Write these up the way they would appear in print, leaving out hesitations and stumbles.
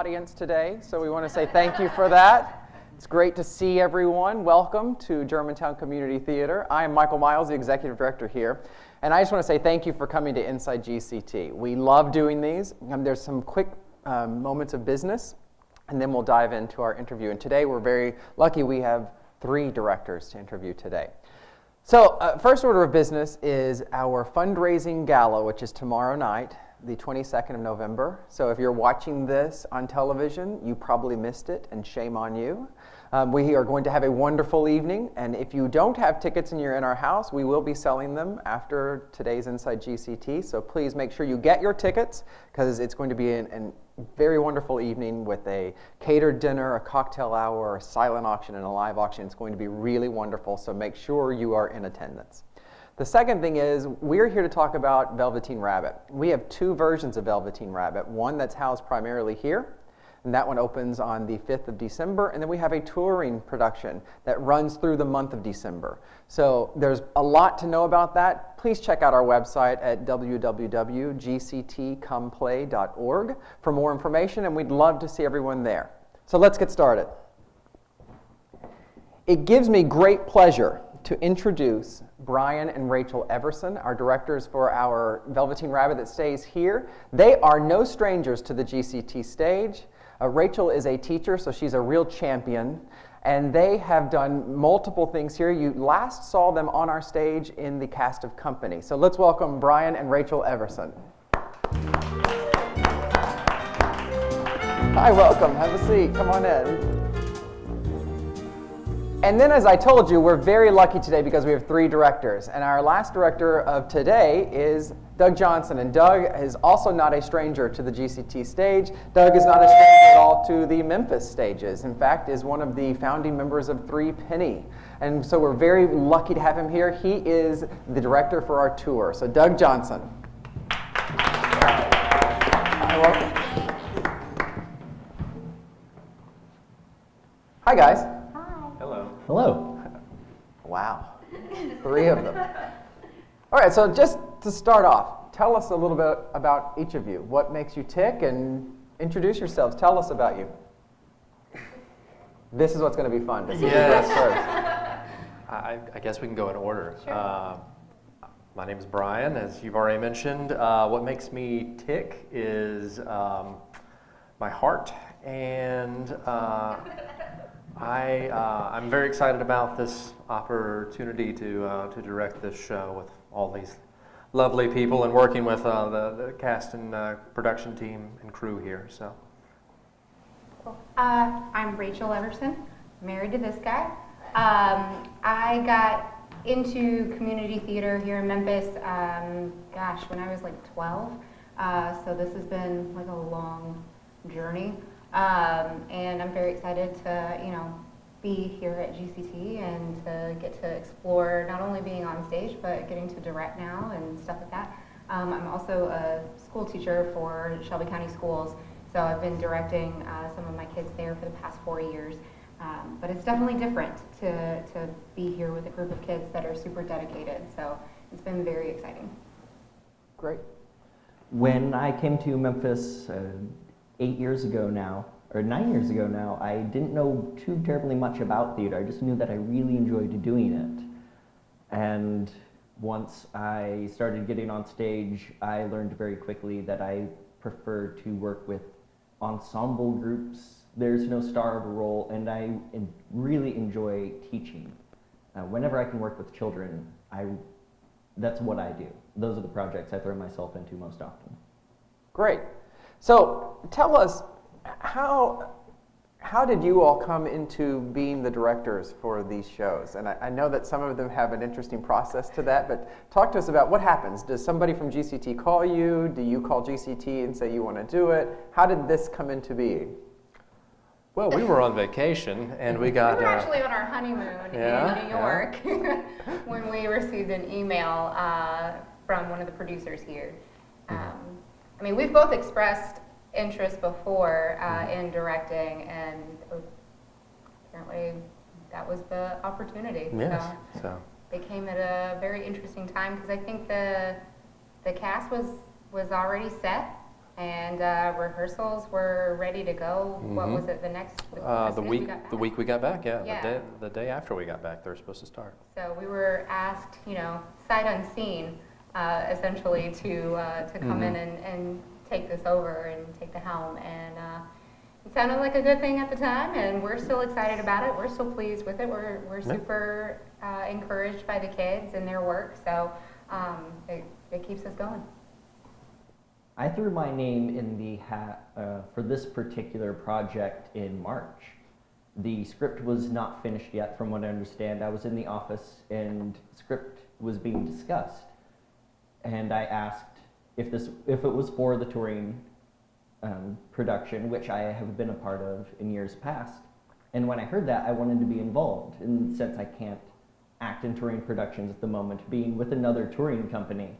audience today, so we want to say thank you for that. It's great to see everyone. Welcome to Germantown Community Theatre. I am Michael Miles, the Executive Director here, and I just want to say thank you for coming to Inside GCT. We love doing these. There's some quick moments of business, and then we'll dive into our interview. And today we're very lucky we have 3 directors to interview today. So first order of business is our fundraising gala, which is tomorrow night, the 22nd of November. So if you're watching this on television, you probably missed it, and shame on you. We are going to have a wonderful evening, and if you don't have tickets and you're in our house, we will be selling them after today's Inside GCT. So please make sure you get your tickets, because it's going to be a very wonderful evening with a catered dinner, a cocktail hour, a silent auction, and a live auction. It's going to be really wonderful, so make sure you are in attendance. The second thing is, we're here to talk about Velveteen Rabbit. We have 2 versions of Velveteen Rabbit, one that's housed primarily here, and that one opens on the 5th of December, and then we have a touring production that runs through the month of December. So there's a lot to know about that. Please check out our website at www.gctcomeplay.org for more information, and we'd love to see everyone there. So let's get started. It gives me great pleasure to introduce Brian and Rachael Everson, our directors for our Velveteen Rabbit that stays here. They are no strangers to the GCT stage. Rachael is a teacher, so she's a real champion, and they have done multiple things here. You last saw them on our stage in the cast of Company. So let's welcome Brian and Rachael Everson. Hi, welcome. Have a seat. Come on in. And then, as I told you, we're very lucky today because we have 3 directors. And our last director of today is Doug Johnson. And Doug is also not a stranger to the GCT stage. Doug is not a stranger at all to the Memphis stages. In fact, is one of the founding members of 3 Penny. And so we're very lucky to have him here. He is the director for our tour. So Doug Johnson. Hi, welcome. Hi, guys. Hello. Wow, 3 of them. All right, so just to start off, tell us a little bit about each of you. What makes you tick, and introduce yourselves. Tell us about you. This is what's going to be fun. To see Yes. first. I guess we can go in order. Sure. My name is Brian, as you've already mentioned. What makes me tick is my heart, and I'm very excited about this opportunity to direct this show with all these lovely people and working with the cast and production team and crew here. So, I'm Rachael Everson, married to this guy. I got into community theater here in Memphis, when I was like 12. So this has been like a long journey. And I'm very excited to, be here at GCT and to get to explore not only being on stage, but getting to direct now and stuff like that. I'm also a school teacher for Shelby County Schools, so I've been directing some of my kids there for the past 4 years. But it's definitely different to be here with a group of kids that are super dedicated, so it's been very exciting. Great. When I came to Memphis 8 years ago now, or 9 years ago now, I didn't know too terribly much about theater. I just knew that I really enjoyed doing it. And once I started getting on stage, I learned very quickly that I prefer to work with ensemble groups. There's no star of a role, and I really enjoy teaching. Whenever I can work with children, that's what I do. Those are the projects I throw myself into most often. Great. So tell us, how did you all come into being the directors for these shows? And I know that some of them have an interesting process to that, but talk to us about what happens. Does somebody from GCT call you? Do you call GCT and say you want to do it? How did this come into being? well, we were on vacation, and we got... We were actually on our honeymoon in New York when we received an email from one of the producers here. I mean, we've both expressed interest before in directing, and apparently that was the opportunity. Yes. So they came at a very interesting time because I think the cast was already set, and rehearsals were ready to go. What was it? As soon as we got back? The week we got back, yeah. Yeah. The day after we got back, they were supposed to start. So we were asked, sight unseen, essentially, to come in and take this over and take the helm. And it sounded like a good thing at the time, and we're still excited about it. We're still pleased with it. We're super encouraged by the kids and their work, so it keeps us going. I threw my name in the hat for this particular project in March. The script was not finished yet, from what I understand. I was in the office and the script was being discussed. And I asked if it was for the touring production, which I have been a part of in years past. And when I heard that, I wanted to be involved. And since I can't act in touring productions at the moment, being with another touring company,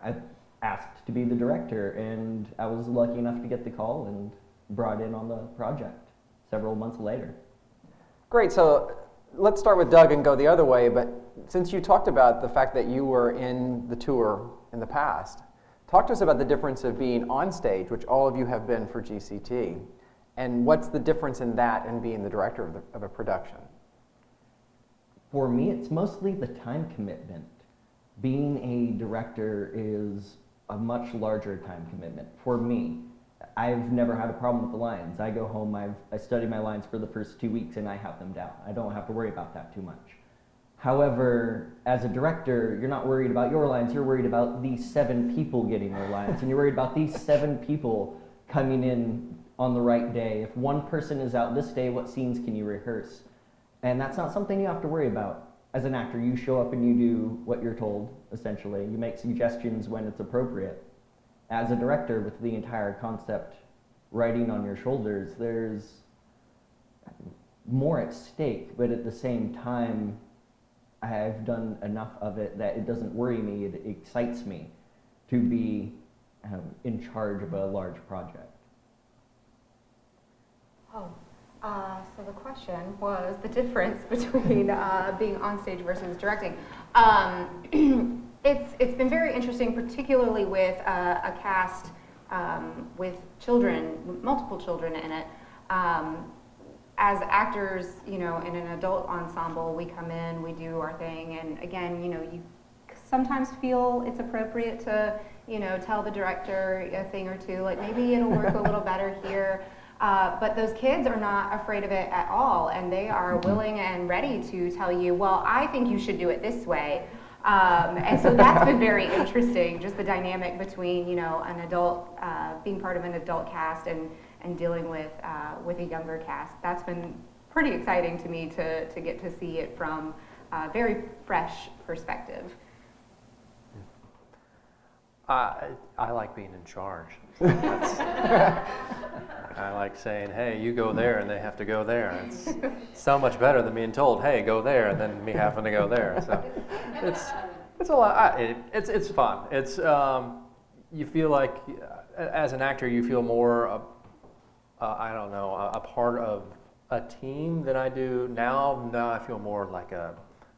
I asked to be the director, and I was lucky enough to get the call and brought in on the project several months later. Great, so let's start with Doug and go the other way, but since you talked about the fact that you were in the tour in the past, talk to us about the difference of being on stage, which all of you have been for GCT, and what's the difference in that and being the director of a production? For me, it's mostly the time commitment. Being a director is a much larger time commitment for me. I've never had a problem with the lines. I go home, I study my lines for the first 2 weeks and I have them down. I don't have to worry about that too much. However, as a director, you're not worried about your lines, you're worried about these 7 people getting their lines, and you're worried about these 7 people coming in on the right day. If one person is out this day, what scenes can you rehearse? And that's not something you have to worry about. As an actor, you show up and you do what you're told, essentially. You make suggestions when it's appropriate. As a director, with the entire concept riding on your shoulders, there's more at stake, but at the same time, I've done enough of it that it doesn't worry me, it excites me to be in charge of a large project. So the question was the difference between being on stage versus directing. It's been very interesting, particularly with a cast with children, multiple children in it. As actors, in an adult ensemble, we come in, we do our thing, and again, you sometimes feel it's appropriate to, tell the director a thing or two, like maybe it'll work a little better here. But those kids are not afraid of it at all, and they are willing and ready to tell you, well, I think you should do it this way. And so that's been very interesting, just the dynamic between, an adult, being part of an adult cast and dealing with a younger cast. That's been pretty exciting to me to get to see it from a very fresh perspective. I like being in charge. I like saying, hey, you go there, and they have to go there. It's so much better than being told, hey, go there, and then me having to go there. So it's a lot. It's fun. It's you feel like as an actor, you feel more a part of a team than I do now. Now I feel more like a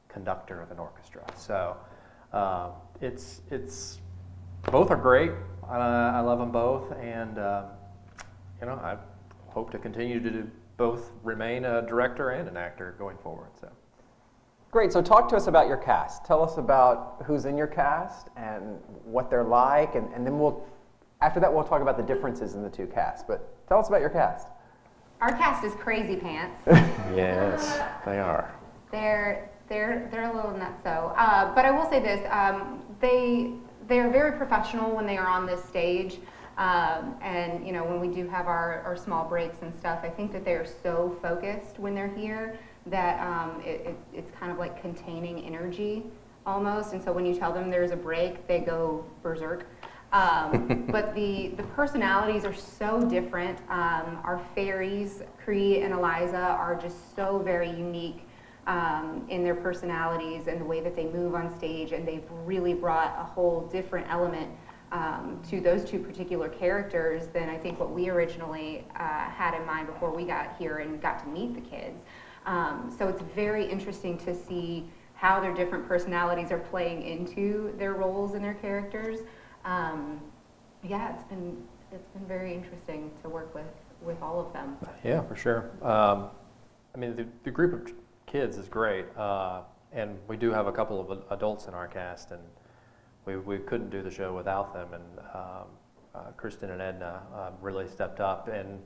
conductor of an orchestra. So it's both are great. I love them both, and I hope to continue to both remain a director and an actor going forward. So. Great, so talk to us about your cast. Tell us about who's in your cast and what they're like, and then after that we'll talk about the differences in the two casts. But tell us about your cast. Our cast is crazy pants. Yes, they are. They're a little nutso. But I will say this, they are very professional when they are on this stage. And when we do have our small breaks and stuff, I think that they are so focused when they're here that it's kind of like containing energy almost. And so when you tell them there's a break, they go berserk. But the personalities are so different. Our fairies, Cree and Eliza, are just so very unique in their personalities and the way that they move on stage, and they've really brought a whole different element to those two particular characters than I think what we originally had in mind before we got here and got to meet the kids. So it's very interesting to see how their different personalities are playing into their roles and their characters. It's been it's been very interesting to work with all of them. Yeah, for sure. I mean, the group of kids is great, and we do have a couple of adults in our cast, and we couldn't do the show without them. And Kristen and Edna really stepped up and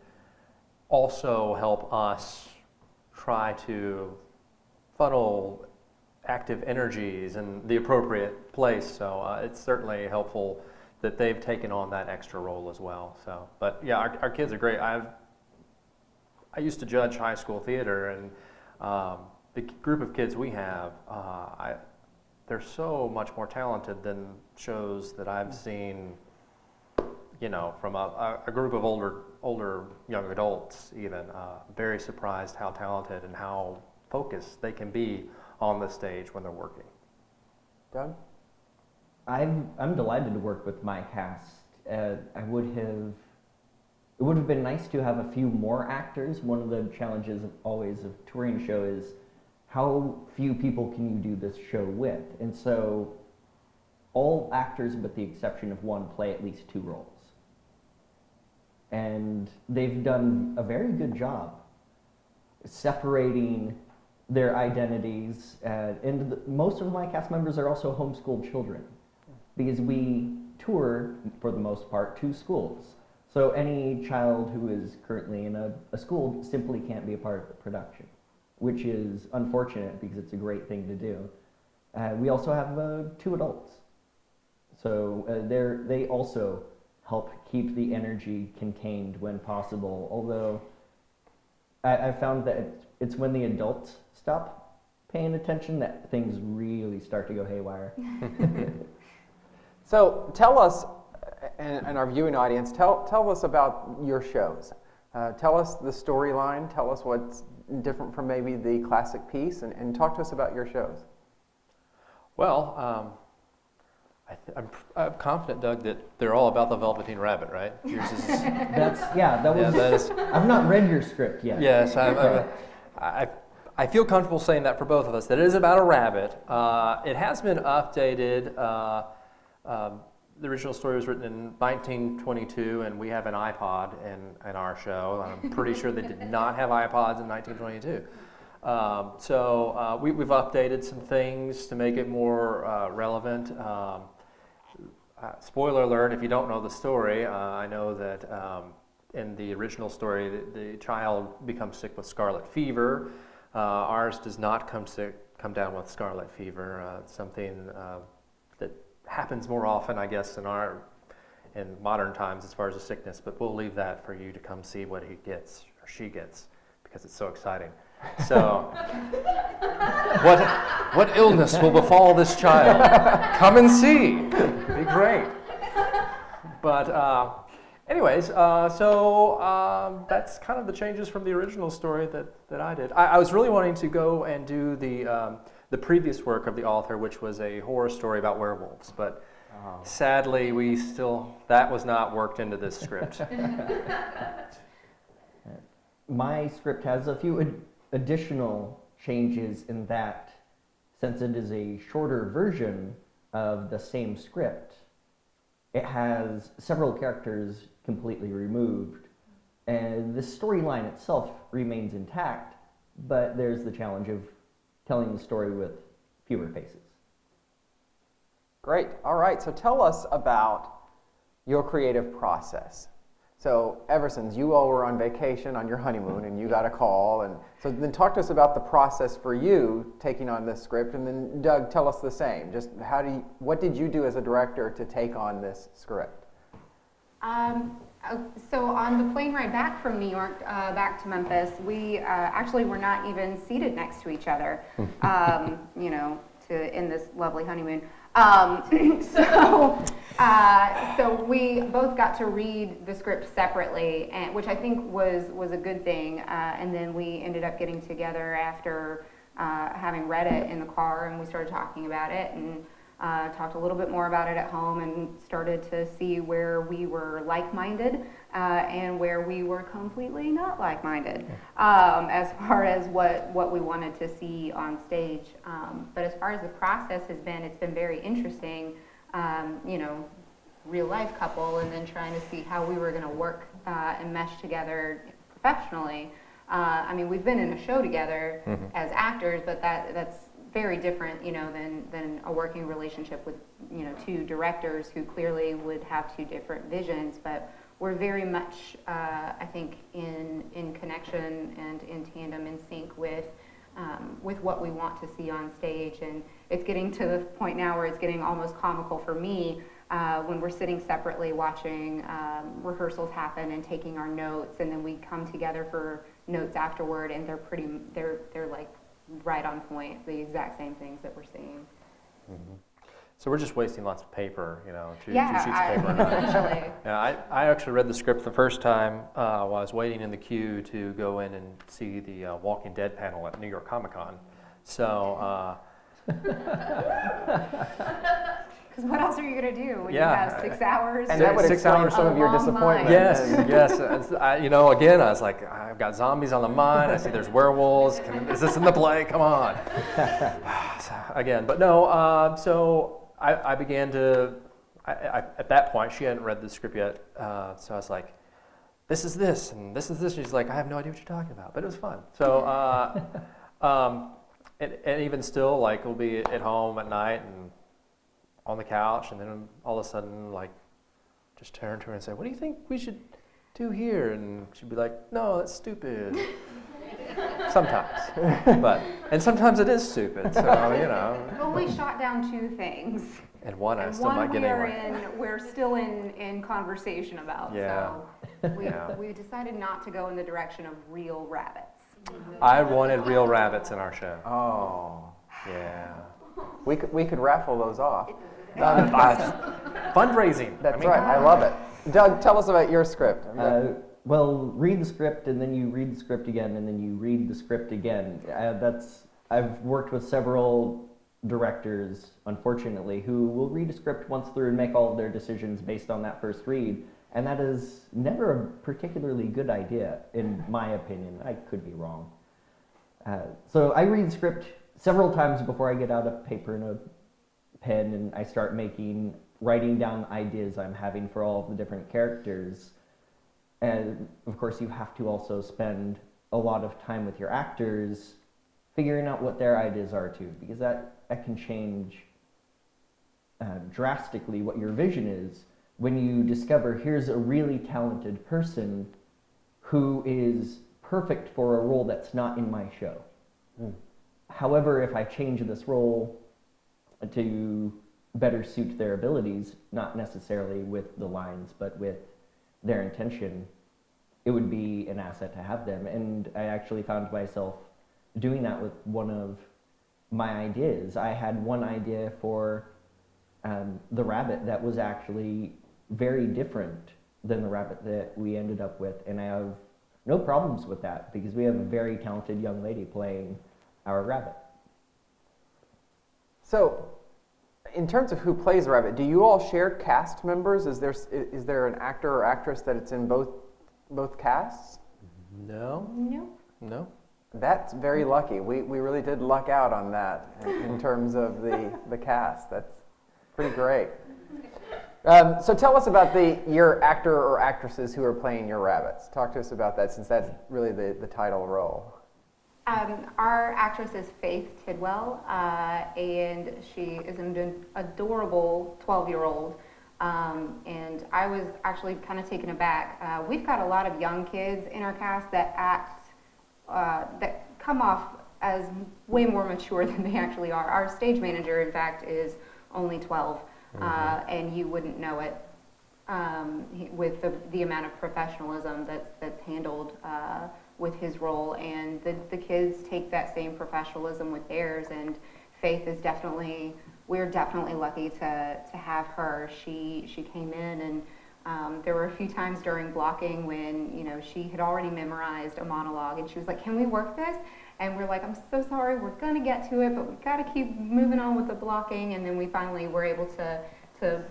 also help us try to funnel active energies in the appropriate place. So it's certainly helpful that they've taken on that extra role as well. So, but yeah, our kids are great. I used to judge high school theater, and the group of kids we have, they're so much more talented than shows that I've seen, you know, from a group of older young adults even. Very surprised how talented and how focused they can be on the stage when they're working. Doug? I'm delighted to work with my cast. It would have been nice to have a few more actors. One of the challenges always of touring a show is how few people can you do this show with? And so all actors, with the exception of one, play at least 2 roles. And they've done a very good job separating their identities. Most of my cast members are also homeschooled children, because we tour, for the most part, 2 schools. So any child who is currently in a school simply can't be a part of the production, which is unfortunate because it's a great thing to do. We also have 2 adults. So they also help keep the energy contained when possible, although I found that it's when the adults stop paying attention that things really start to go haywire. So tell us, and our viewing audience, tell us about your shows. Tell us the storyline, tell us what's different from maybe the classic piece, and talk to us about your shows. Well, I'm confident, Doug, that they're all about the Velveteen Rabbit, right? Yours is, that is. I've not read your script yet. Yes, I feel comfortable saying that for both of us, that it is about a rabbit. It has been updated. The original story was written in 1922, and we have an iPod in our show. I'm pretty sure they did not have iPods in 1922. So we've updated some things to make it more relevant. Spoiler alert, if you don't know the story, I know that in the original story, the child becomes sick with scarlet fever. Ours does not come down with scarlet fever, something that happens more often, I guess, in modern times as far as a sickness, but we'll leave that for you to come see what he gets or she gets, because it's so exciting. So, what illness will befall this child? Come and see. It'd be great. But anyways, so that's kind of the changes from the original story that I did. I was really wanting to go and do the previous work of the author, which was a horror story about werewolves, but sadly that was not worked into this script. My script has a few additional changes in that, since it is a shorter version of the same script, it has several characters completely removed, and the storyline itself remains intact, but there's the challenge of telling the story with fewer faces. Great. All right. So tell us about your creative process. So Everson's, you all were on vacation on your honeymoon, and you got a call, and so then talk to us about the process for you taking on this script, and then Doug, tell us the same. Just what did you do as a director to take on this script? So on the plane ride back from New York back to Memphis, we actually were not even seated next to each other, in this lovely honeymoon. So we both got to read the script separately, which I think was a good thing. And then we ended up getting together after having read it in the car, and we started talking about it and talked a little bit more about it at home, and started to see where we were like-minded and where we were completely not like-minded as far as what we wanted to see on stage. But as far as the process has been, it's been very interesting. real life couple, and then trying to see how we were going to work and mesh together professionally. I mean, we've been in a show together as actors, but that's very different, than a working relationship with, two directors who clearly would have two different visions. But we're very much, I think, in connection and in tandem, in sync with what we want to see on stage. And it's getting to the point now where it's getting almost comical for me when we're sitting separately watching rehearsals happen and taking our notes, and then we come together for notes afterward, and they're like right on point, the exact same things that we're seeing. So we're just wasting lots of paper, two sheets Yeah, of paper. essentially. Yeah, I actually read the script the first time while I was waiting in the queue to go in and see the Walking Dead panel at New York Comic Con. So. Because what else are you going to do when Yeah, you have 6 hours? And that would 6 explain hours some of your a long disappointment. line. Yes. Again, I was like, I've got zombies on the mind. I see there's werewolves. Is this in the play? Come on. Again, but no. So I began to. At that point, she hadn't read the script yet. So I was like, this is this, and this is this. She's like, I have no idea what you're talking about, but it was fun. So, and even still, like, we'll be at home at night and on the couch, and then all of a sudden, like, just turn to her and say, what do you think we should do here? And she'd be like, no, that's stupid. Sometimes. And sometimes it is stupid, so, We've only shot down 2 things. And one I And still one might get we're still in conversation about. Yeah. So we decided not to go in the direction of real rabbits. I wanted real rabbits in our show. Oh, Yeah. we could raffle those off. Fundraising. That's right. I love it. Doug, tell us about your script. Well, read the script, and then you read the script again, and then you read the script again. I've worked with several directors, unfortunately, who will read a script once through and make all of their decisions based on that first read, and that is never a particularly good idea, in my opinion. I could be wrong. So I read the script several times before I get out a paper and a pen, and I start writing down ideas I'm having for all of the different characters. And of course, you have to also spend a lot of time with your actors figuring out what their ideas are too, because that can change drastically what your vision is when you discover here's a really talented person who is perfect for a role that's not in my show. However, if I change this role to better suit their abilities, not necessarily with the lines, but with their intention, it would be an asset to have them. And I actually found myself doing that with one of my ideas. I had one idea for the rabbit that was actually very different than the rabbit that we ended up with, and I have no problems with that because we have a very talented young lady playing our rabbit. So, in terms of who plays Rabbit, do you all share cast members? Is there an actor or actress that it's in both casts? No. No. That's very lucky. We really did luck out on that in terms of the cast. That's pretty great. So tell us about your actor or actresses who are playing your rabbits. Talk to us about that, since that's really the title role. Our actress is Faith Tidwell, and she is an adorable 12-year-old. And I was actually kind of taken aback. We've got a lot of young kids in our cast that that come off as way more mature than they actually are. Our stage manager, in fact, is only 12, and you wouldn't know it with the amount of professionalism that's handled with his role, and the kids take that same professionalism with theirs. And Faith is we're definitely lucky to have her. She came in, and there were a few times during blocking when she had already memorized a monologue, and she was like, "Can we work this?" And we're like, "I'm so sorry, we're gonna get to it, but we've got to keep moving on with the blocking." And then we finally were able to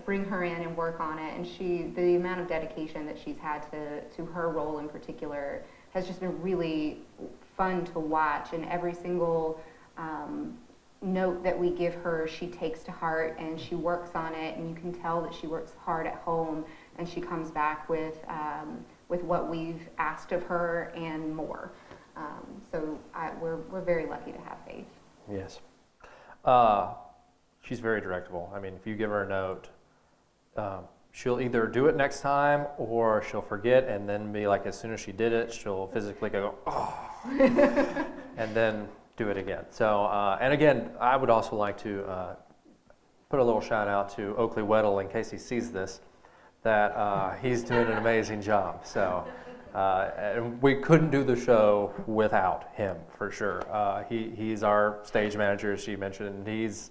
bring her in and work on it. And the amount of dedication that she's had to her role in particular has just been really fun to watch. And every single note that we give her, she takes to heart and she works on it, and you can tell that she works hard at home, and she comes back with what we've asked of her and more. We're very lucky to have Faith. Yes. She's very directable. I mean, if you give her a note, she'll either do it next time or she'll forget, and then be like, as soon as she did it, she'll physically go, oh, and then do it again. So, and again, I would also like to put a little shout out to Oakley Weddle in case he sees this, that he's doing an amazing job. So, and we couldn't do the show without him, for sure. He's our stage manager, as she mentioned, and he's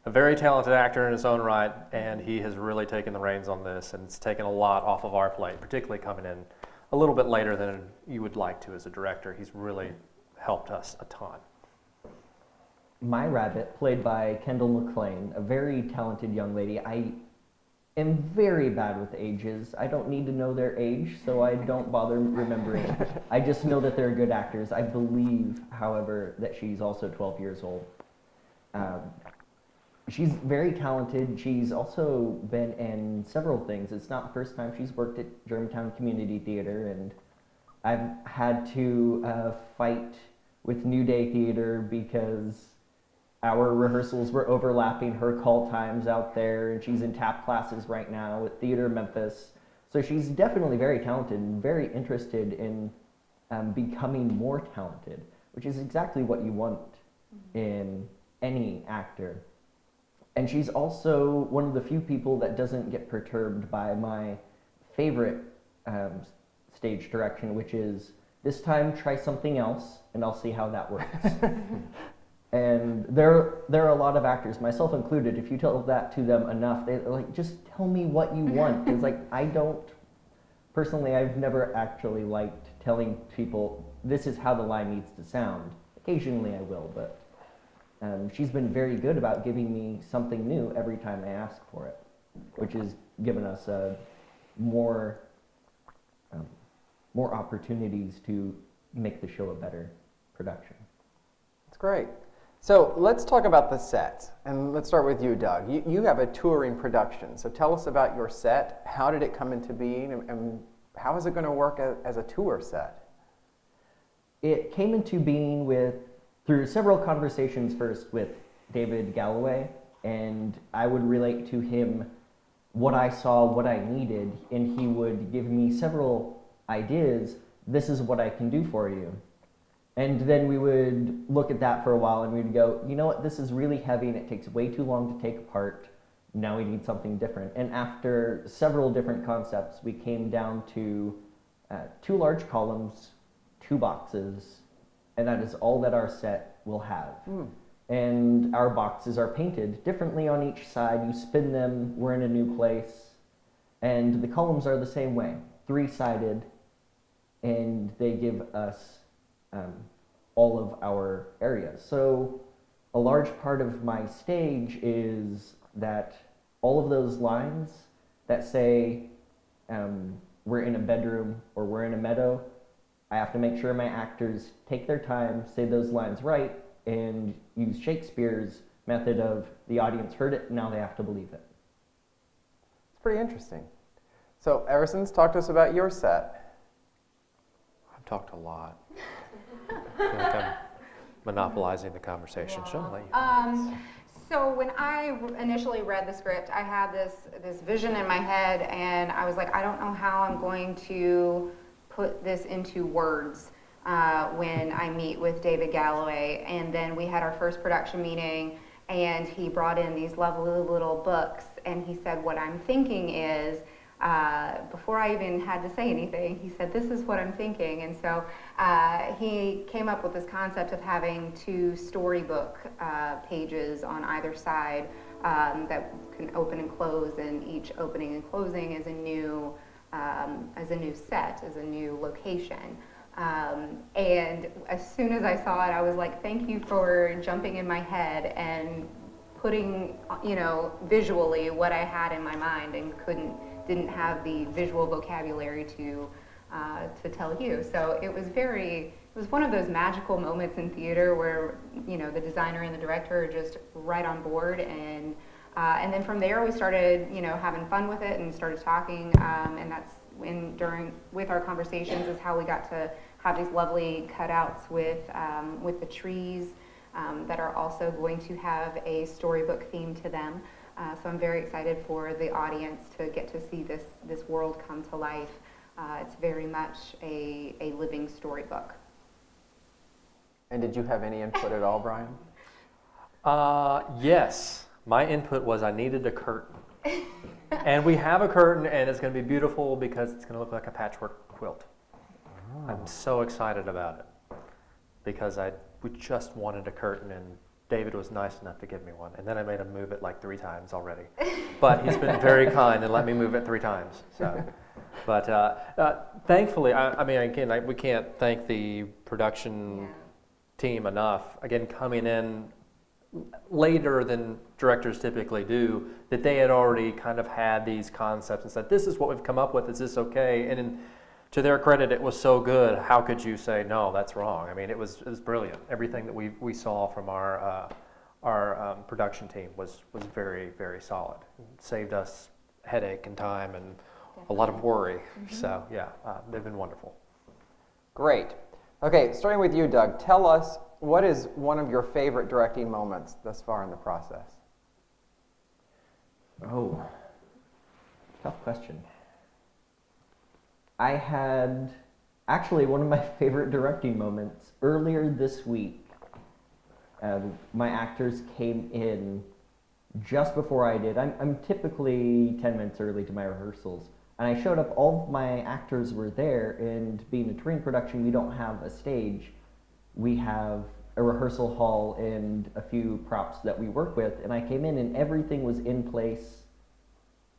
a very talented actor in his own right, and he has really taken the reins on this, and it's taken a lot off of our plate, particularly coming in a little bit later than you would like to as a director. He's really helped us a ton. My rabbit, played by Kendall McLean, a very talented young lady. I am very bad with ages. I don't need to know their age, so I don't bother remembering. I just know that they're good actors. I believe, however, that she's also 12 years old. She's very talented. She's also been in several things. It's not the first time she's worked at Germantown Community Theatre, and I've had to fight with New Day Theatre because our rehearsals were overlapping her call times out there, and she's in tap classes right now at Theatre Memphis. So she's definitely very talented and very interested in becoming more talented, which is exactly what you want in any actor. And she's also one of the few people that doesn't get perturbed by my favorite stage direction, which is, this time try something else and I'll see how that works. And there are a lot of actors, myself included, if you tell that to them enough, they're like, just tell me what you want. It's like, personally, I've never actually liked telling people, this is how the line needs to sound. Occasionally I will, but she's been very good about giving me something new every time I ask for it, which has given us more opportunities to make the show a better production. That's great. So let's talk about the set, and let's start with you, Doug. You have a touring production, so tell us about your set. How did it come into being, and how is it going to work as a tour set? It came into being through several conversations, first with David Galloway, and I would relate to him what I saw, what I needed, and he would give me several ideas. This is what I can do for you. And then we would look at that for a while and we'd go, you know what, this is really heavy and it takes way too long to take apart. Now we need something different. And after several different concepts, we came down to 2 large columns, 2 boxes, and that is all that our set will have. And our boxes are painted differently on each side. You spin them, we're in a new place. And the columns are the same way, 3-sided, and they give us all of our areas. So a large part of my stage is that all of those lines that say we're in a bedroom or we're in a meadow, I have to make sure my actors take their time, say those lines right, and use Shakespeare's method of the audience heard it, now they have to believe it. It's pretty interesting. So Everson, talk to us about your set. I've talked a lot. I feel like I'm monopolizing the conversation. So I'll let you. So when I initially read the script, I had this vision in my head, and I was like, I don't know how I'm going to put this into words when I meet with David Galloway. And then we had our first production meeting, and he brought in these lovely little books, and he said, what I'm thinking is, before I even had to say anything, he said, this is what I'm thinking. And so he came up with this concept of having 2 storybook pages on either side that can open and close, and each opening and closing is a new set, as a new location. And as soon as I saw it, I was like, thank you for jumping in my head and putting, visually what I had in my mind and didn't have the visual vocabulary to tell you. So it was very was one of those magical moments in theater where, you know, the designer and the director are just right on board, and then from there we started, you know, having fun with it and started talking, and that's with our conversations is how we got to have these lovely cutouts with the trees that are also going to have a storybook theme to them. So I'm very excited for the audience to get to see this world come to life. It's very much a living storybook. And did you have any input at all, Brian? Yes. My input was I needed a curtain. And we have a curtain, and it's going to be beautiful because it's going to look like a patchwork quilt. Oh. I'm so excited about it because we just wanted a curtain, and David was nice enough to give me one. And then I made him move it like 3 times already. But he's been very kind and let me move it 3 times. So, but thankfully, I mean, again, we can't thank the production team enough. Again, coming in later than directors typically do, that they had already kind of had these concepts and said, this is what we've come up with, is this okay? And to their credit, it was so good. How could you say, no, that's wrong? I mean, it was brilliant. Everything that we saw from our production team was very, very solid. It saved us headache and time and a lot of worry. Mm-hmm. So yeah, they've been wonderful. Great. Okay, starting with you, Doug, tell us, what is one of your favorite directing moments thus far in the process? Oh, tough question. I had actually one of my favorite directing moments earlier this week. My actors came in just before I did. I'm typically 10 minutes early to my rehearsals. And I showed up, all of my actors were there, and being a touring production, we don't have a stage. We have a rehearsal hall and a few props that we work with, and I came in and everything was in place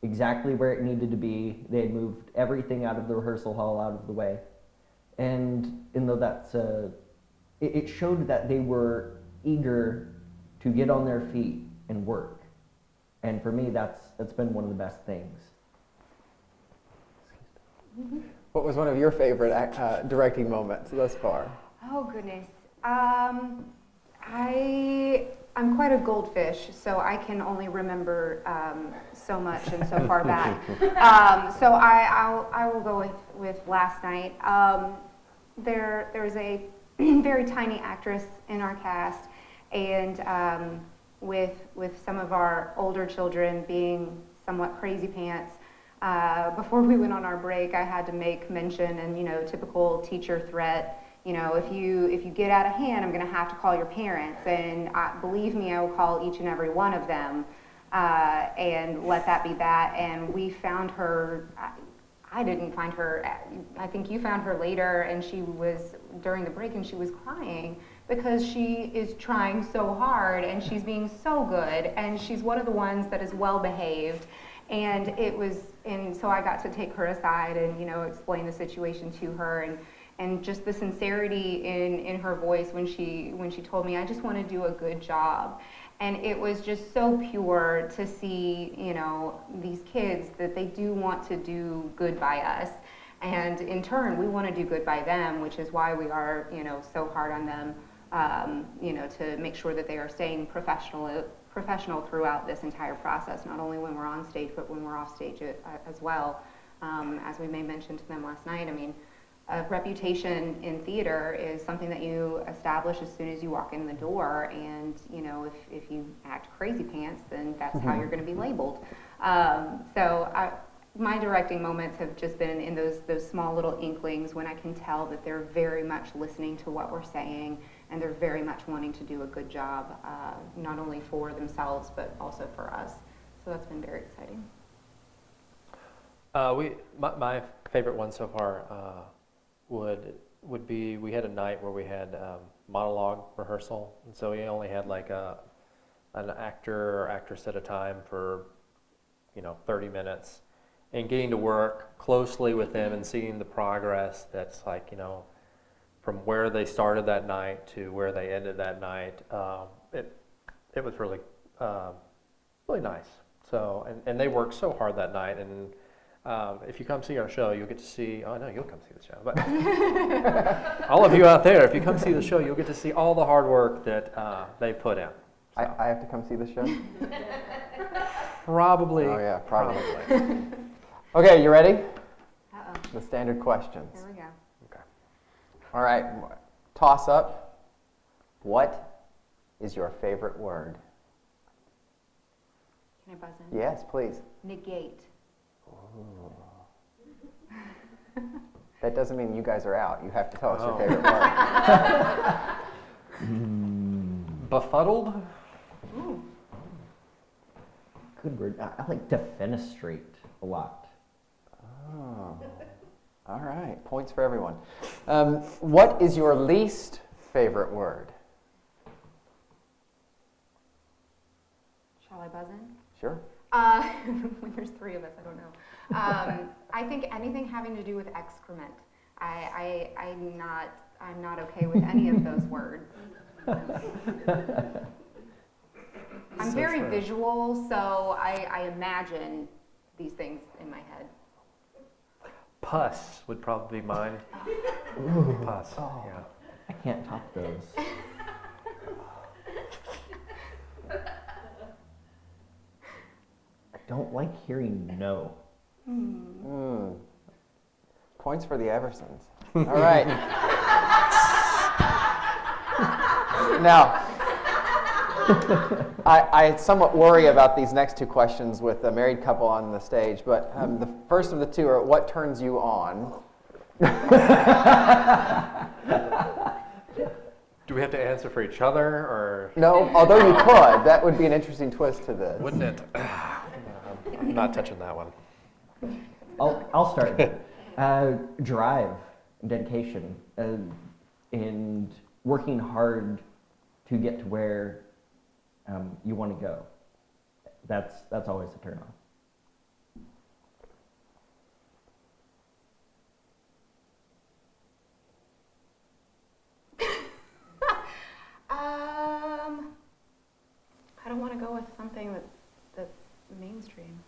exactly where it needed to be. They had moved everything out of the rehearsal hall out of the way. And though that's, it showed that they were eager to get on their feet and work. And for me, that's been one of the best things. What was one of your favorite directing moments thus far? Oh goodness. I'm quite a goldfish, so I can only remember so much and so far back. So I will go with last night. There's a very tiny actress in our cast, and with some of our older children being somewhat crazy pants. Before we went on our break, I had to make mention, and typical teacher threat. If you get out of hand, I'm going to have to call your parents, and believe me, I will call each and every one of them, and let that be that. And we found her. I didn't find her. I think you found her later, and she was during the break, and she was crying because she is trying so hard, and she's being so good, and she's one of the ones that is well behaved. And so I got to take her aside and explain the situation to her, and just the sincerity in her voice when she told me, I just want to do a good job. And it was just so pure to see these kids, that they do want to do good by us, and in turn we want to do good by them, which is why we are so hard on them, to make sure that they are staying professional throughout this entire process, not only when we're on stage, but when we're off stage as well. As we may mention to them last night, I mean, a reputation in theater is something that you establish as soon as you walk in the door, and if you act crazy pants, then that's how you're going to be labeled. My directing moments have just been in those small little inklings when I can tell that they're very much listening to what we're saying, and they're very much wanting to do a good job, not only for themselves, but also for us. So that's been very exciting. My favorite one so far would be, we had a night where we had monologue rehearsal, and so we only had like an actor or actress at a time for 30 minutes, and getting to work closely with them and seeing the progress that's like from where they started that night to where they ended that night. It was really really nice. So and they worked so hard that night, and If you come see our show, you'll get to see, oh no, you'll come see the show, but all of you out there, if you come see the show, you'll get to see all the hard work that they put in. So. I have to come see the show? Probably. Oh yeah, probably. Okay, you ready? Uh-oh. The standard questions. Here we go. Okay. All right, toss up. What is your favorite word? Can I buzz in? Yes, please. Negate. That doesn't mean you guys are out. You have to tell us your Oh. favorite word. Befuddled? Ooh. Good word. I like defenestrate a lot. Oh. All right, points for everyone. What is your least favorite word? Shall I buzz in? Sure. When there's three of us, I don't know. I think anything having to do with excrement. I'm not okay with any of those words. I'm So very true. visual, so I imagine these things in my head. Pus would probably be mine. Pus, Oh. yeah. I can't top those. I don't like hearing no. Points for the Eversons. All right. Now, I somewhat worry about these next two questions with a married couple on the stage, but the first of the two are, what turns you on? Do we have to answer for each other, or No, although you could. That would be an interesting twist to this. wouldn't it? I'm not touching that one. I'll start. Drive, dedication, and working hard to get to where you want to go. That's always a turn on. I don't want to go with something that's mainstream.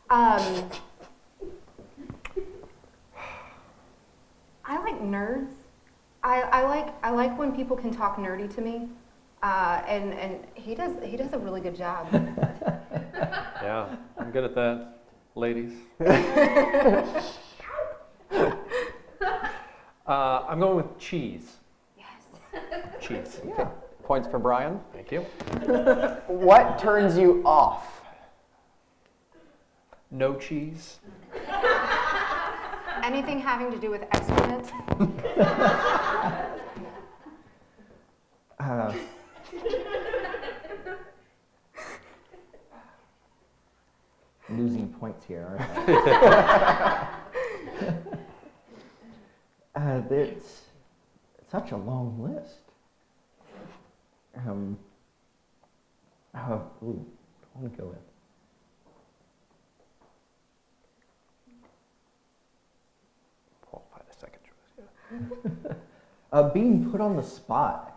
I like nerds. I like when people can talk nerdy to me, and he does a really good job. Yeah, I'm good at that, ladies. I'm going with cheese. Yes. Cheese. Okay. Points for Brian. Thank you. What turns you off? No cheese. Anything having to do with excrement. Losing points here, aren't I? It's such a long list. Ooh, what do I want to go with? I'll find a second choice. Being put on the spot.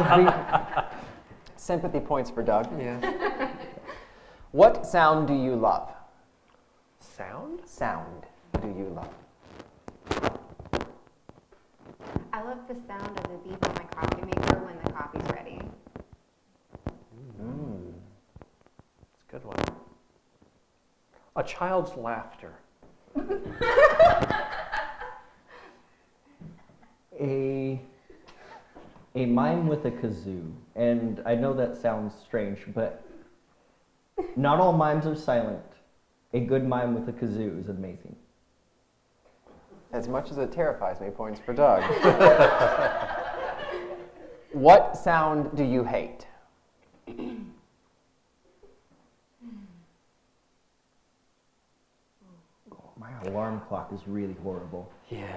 Yeah. Sympathy points for Doug. Yeah. What sound do you love? Sound? Sound do you love? I love the sound of the beep on my coffee maker when the coffee's ready. It's a good one. A child's laughter. A mime with a kazoo. And I know that sounds strange, but not all mimes are silent. A good mime with a kazoo is amazing. As much as it terrifies me, points for Doug. What sound do you hate? My alarm clock is really horrible. Yeah.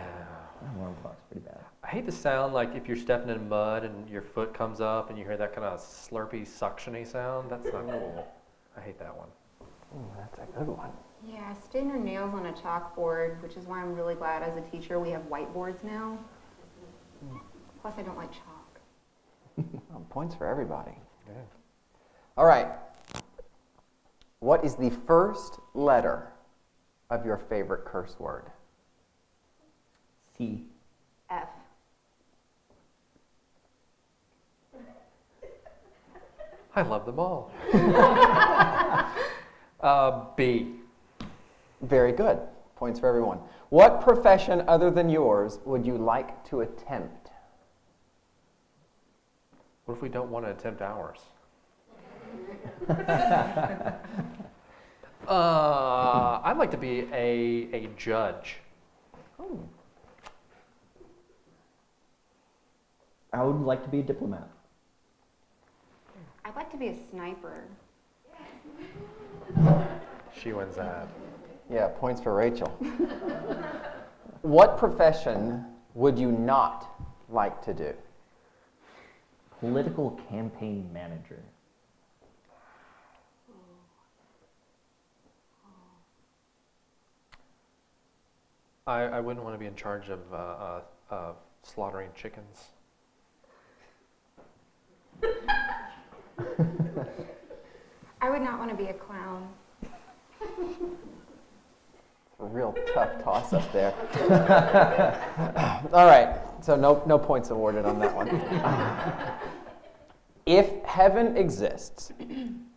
My alarm clock's pretty bad. I hate the sound like if you're stepping in mud and your foot comes up and you hear that kind of slurpy, suctiony sound. That's not cool. I hate that one. Ooh, that's a good one. Yeah, stain your nails on a chalkboard, which is why I'm really glad as a teacher we have whiteboards now. Plus, I don't like chalk. Oh, points for everybody. Yeah. All right. What is the first letter of your favorite curse word? C. F. I love them all. B. Very good. Points for everyone. What profession other than yours would you like to attempt? What if we don't want to attempt ours? I'd like to be a judge. Oh. I would like to be a diplomat. I'd like to be a sniper. She wins that. Yeah, points for Rachel. What profession would you not like to do? Political campaign manager. I wouldn't want to be in charge of slaughtering chickens. I would not want to be a clown. A real tough toss up there. All right, so no points awarded on that one. If heaven exists,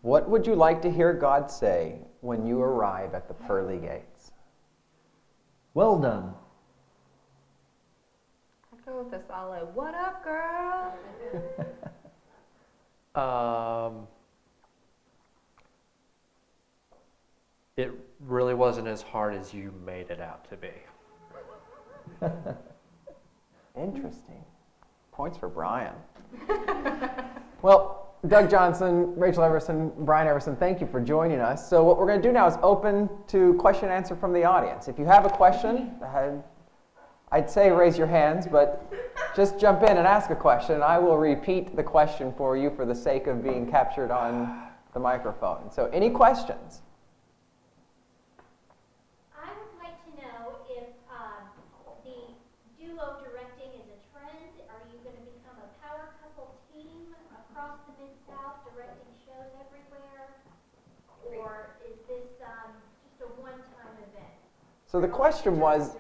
what would you like to hear God say when you arrive at the pearly gates? Well done. I'd go with a solid, what up, girl? It really wasn't as hard as you made it out to be. Interesting. Points for Brian. Well, Doug Johnson, Rachael Everson, Brian Everson, thank you for joining us. So what we're going to do now is open to question and answer from the audience. If you have a question, I'd say raise your hands, but just jump in and ask a question. I will repeat the question for you for the sake of being captured on the microphone. So any questions? I would like to know if the duo directing is a trend. Are you going to become a power couple team across the Mid-South directing shows everywhere? Or is this just a one-time event? So the question was,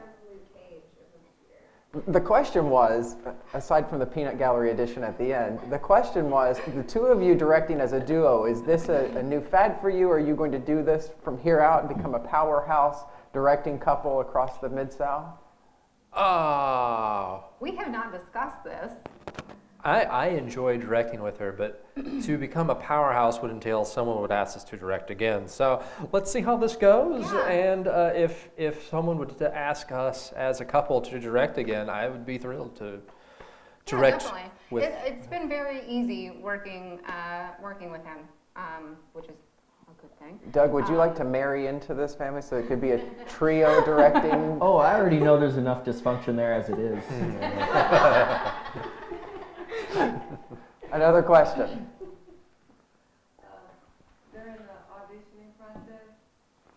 aside from the Peanut Gallery edition at the end, the question was, the two of you directing as a duo, is this a new fad for you? Are you going to do this from here out and become a powerhouse directing couple across the Mid-South? We have not discussed this. I enjoy directing with her, but to become a powerhouse would entail someone would ask us to direct again. So let's see how this goes. Yeah. And if someone would ask us as a couple to direct again, I would be thrilled to direct. Yeah, definitely. With. It's been very easy working with him, which is a good thing. Doug, would you like to marry into this family so it could be a trio directing? Oh, I already know there's enough dysfunction there as it is. Another question. During the auditioning process,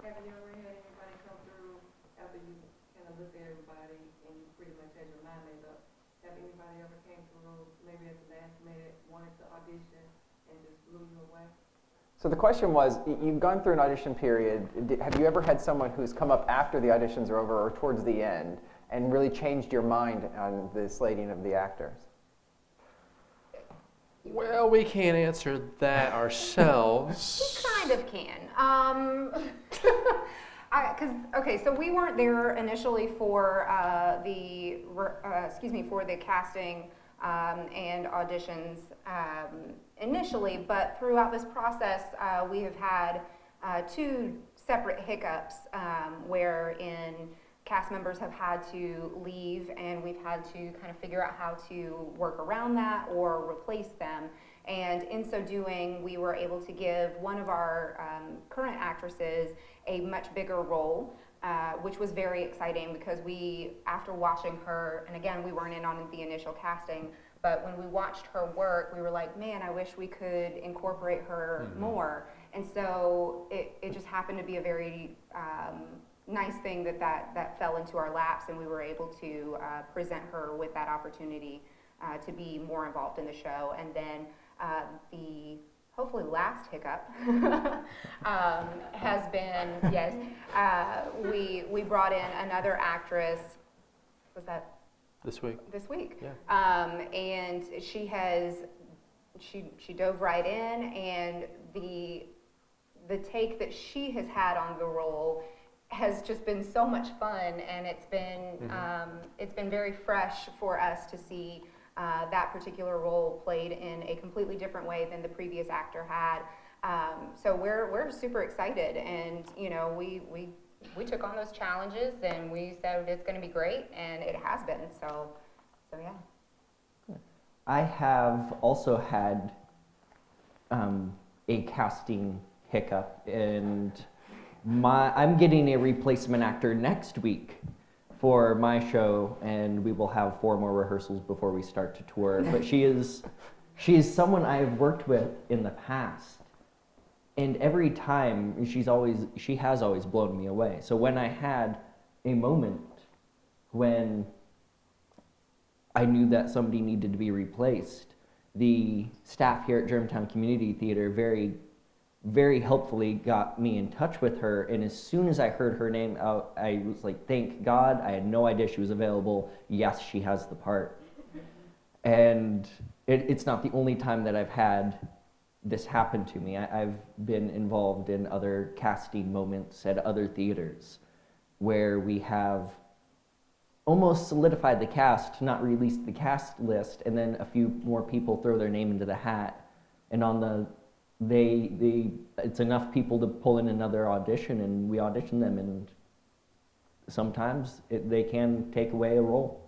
have you ever had anybody come through after you kind of looked at everybody and you pretty much had your mind made up? Have anybody ever came through maybe at the last minute, wanted to audition and just blew you away? So the question was, you've gone through an audition period. Have you ever had someone who's come up after the auditions are over or towards the end and really changed your mind on the slating of the actors? Well, we can't answer that ourselves. We kind of can. So we weren't there initially for the casting and auditions initially, but throughout this process, we have had two separate hiccups wherein cast members have had to leave, and we've had to kind of figure out how to work around that or replace them. And in so doing, we were able to give one of our current actresses a much bigger role, which was very exciting because after watching her, and again, we weren't in on the initial casting, but when we watched her work, we were like, man, I wish we could incorporate her more. And so it just happened to be a very nice thing that fell into our laps, and we were able to present her with that opportunity to be more involved in the show. And then the hopefully last hiccup has been, yes, we brought in another actress, was that This week. this week? Yeah. And she dove right in, and the take that she has had on the role has just been so much fun, and it's been very fresh for us to see that particular role played in a completely different way than the previous actor had. So we're super excited, and you know we took on those challenges, and we said it's going to be great, and it has been. So yeah. I have also had a casting hiccup, and I'm getting a replacement actor next week for my show, and we will have 4 more rehearsals before we start to tour. But she is someone I've worked with in the past, and every time she has always blown me away. So when I had a moment when I knew that somebody needed to be replaced, the staff here at Germantown Community Theatre very, very helpfully got me in touch with her, and as soon as I heard her name out, I was like, thank God. I had no idea she was available. Yes, she has the part. And it's not the only time that I've had this happen to me. I've been involved in other casting moments at other theaters where we have almost solidified the cast, not released the cast list, and then a few more people throw their name into the hat, and on the it's enough people to pull in another audition, and we audition them, and sometimes they can take away a role.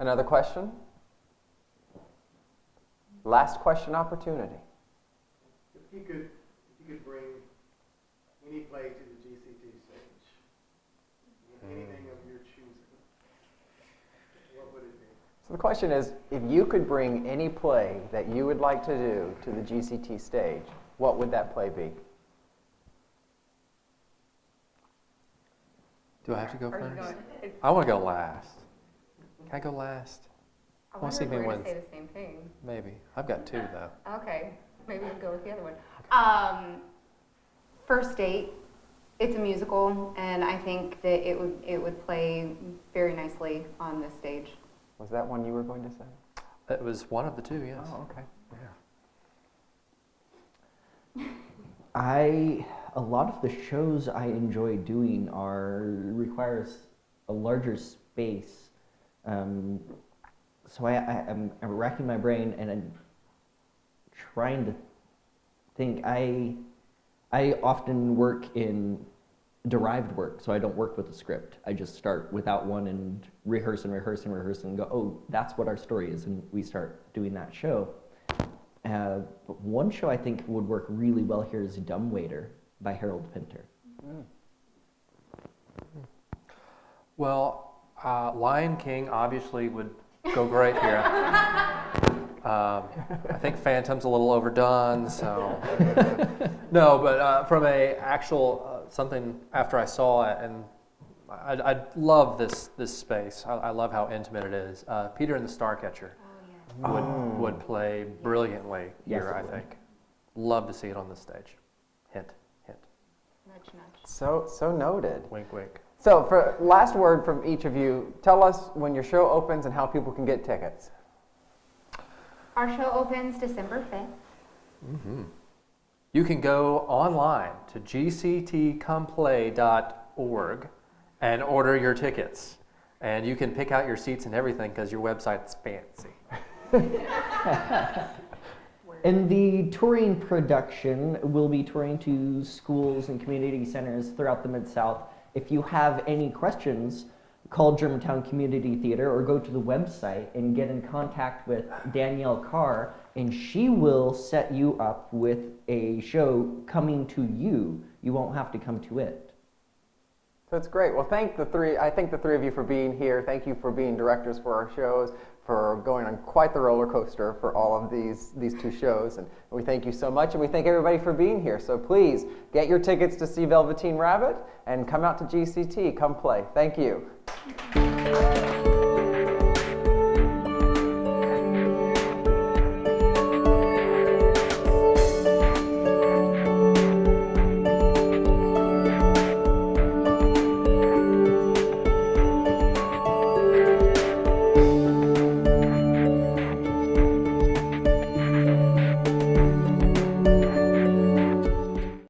Another question? Last question opportunity. If you could bring any play to the GCT stage, anything of your choosing, what would it be? So the question is, if you could bring any play that you would like to do to the GCT stage, what would that play be? Do I have to go Are you first? going? I want to go last. Can I go last? I Wanna wonder see if who we're going to wins. say the same thing. Maybe. I've got 2 though. Okay, maybe we'll go with the other one. First Date. It's a musical, and I think that it would play very nicely on this stage. Was that one you were going to say? It was one of the 2, yes. Oh, okay. Yeah. A lot of the shows I enjoy doing requires a larger space. So I'm racking my brain, and I'm trying to think. I often work in derived work, so I don't work with a script. I just start without one and rehearse and go, oh, that's what our story is, and we start doing that show. But one show I think would work really well here is Dumbwaiter by Harold Pinter. Well, Lion King obviously would go great here. I think Phantom's a little overdone, so no. But from a actual something after I saw it, and I love this space. I love how intimate it is. Peter and the Starcatcher would play brilliantly Yes, here. it I would. think. Love to see it on the stage. Hint, hint. Nudge, nudge. So noted. Wink, wink. So for last word from each of you, tell us when your show opens and how people can get tickets. Our show opens December 5th. Mm-hmm. You can go online to gctcomeplay.org and order your tickets. And you can pick out your seats and everything because your website's fancy. And the touring production will be touring to schools and community centers throughout the Mid-South. If you have any questions, call Germantown Community Theatre or go to the website and get in contact with Danielle Carr, and she will set you up with a show coming to you. You won't have to come to it. That's great. Well, I thank the 3 of you for being here. Thank you for being directors for our shows, for going on quite the roller coaster for all of these 2 shows. And we thank you so much, and we thank everybody for being here. So please get your tickets to see Velveteen Rabbit and come out to GCT. Come play. Thank you.